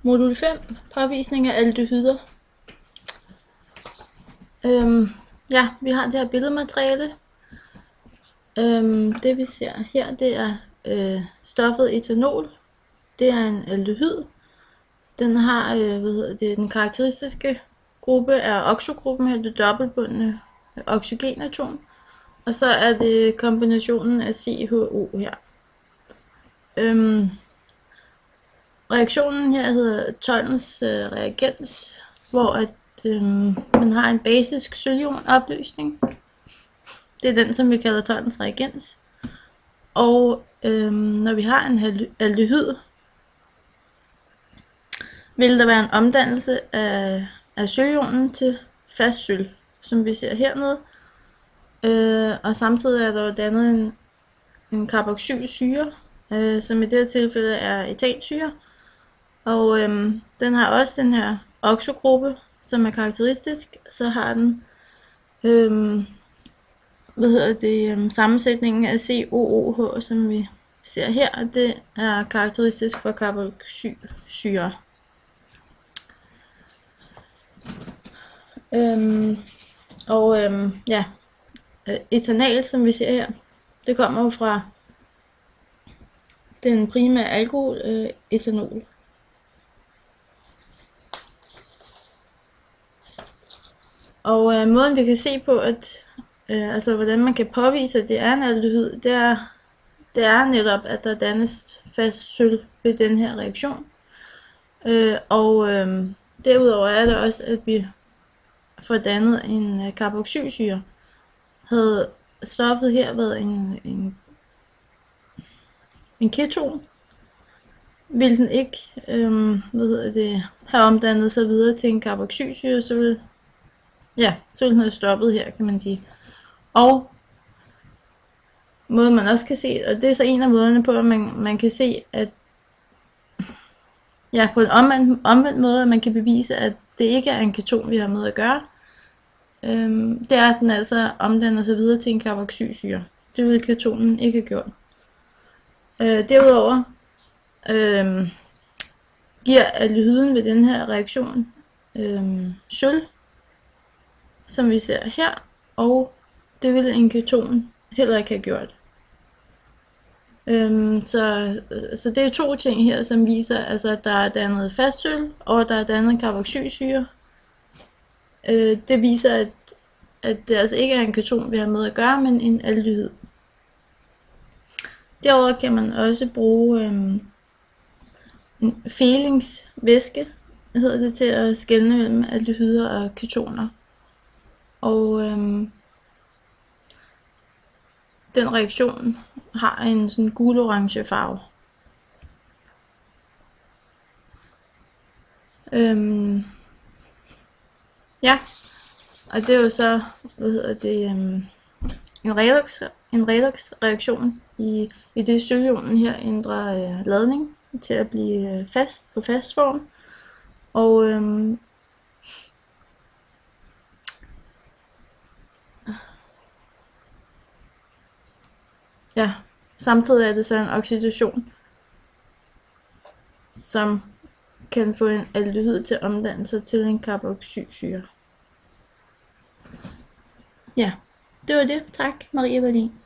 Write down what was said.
Modul 5. Påvisning af aldehyder. Ja, vi har det her billedmateriale. Det vi ser her, det er stoffet etanol. Det er en aldehyd. Den har, den karakteristiske gruppe er oxogruppen her, det dobbeltbundne oxygenatom. Og så er det kombinationen af CHO her. Reaktionen her hedder Tonnels reagens, hvor man har en basisk sølvionopløsning. Det er den, som vi kalder Tonnels reagens. Og når vi har en aldehyd, vil der være en omdannelse af sølvionen til fast sølv, som vi ser hernede. Og samtidig er der dannet en carboxylsyre, som i det her tilfælde er etansyre. Og den har også den her oxogruppe, som er karakteristisk. Så har den sammensætningen af COOH, som vi ser her, og det er karakteristisk for carboxylsyre. Etanal, som vi ser her, det kommer jo fra den primære alkohol, etanol. Og måden vi kan se på, at hvordan man kan påvise, at det er en aldehyd, det er netop, at der dannes fast sølv ved den her reaktion. Derudover er det også, at vi får dannet en carboxylsyre. Havde stoffet her været en keton, ville den ikke have omdannet sig videre til en carboxylsyre, så ville den have stoppet her, kan man sige. Og måden man også kan se, og det er så en af måderne på, at man kan se, at på en omvendt måde, at man kan bevise, at det ikke er en keton, vi har med at gøre, det er, at den altså omdanner sig videre til en carboxylsyre. Det ville ketonen ikke have gjort. Derudover giver aldehyden ved den her reaktion sølv, som vi ser her, og det ville en keton heller ikke have gjort. Så det er to ting her, som viser, at der er dannet fast sølv, og der er dannet carboxylsyre. Det viser, at det altså ikke er en keton, vi har med at gøre, men en aldehyd. Derudover kan man også bruge en fælingsvæske, hedder det, til at skelne mellem aldehyder og ketoner. Og den reaktion har en sådan gul-orange farve. Og det er jo så, en redox-reaktion i det sølvionen her ændrer ladning til at blive på fast form. Og samtidig er det så en oxidation, som kan få en aldehyd til at omdanne sig til en carboxylsyre. Ja, det var det. Tak, Maria Berlin.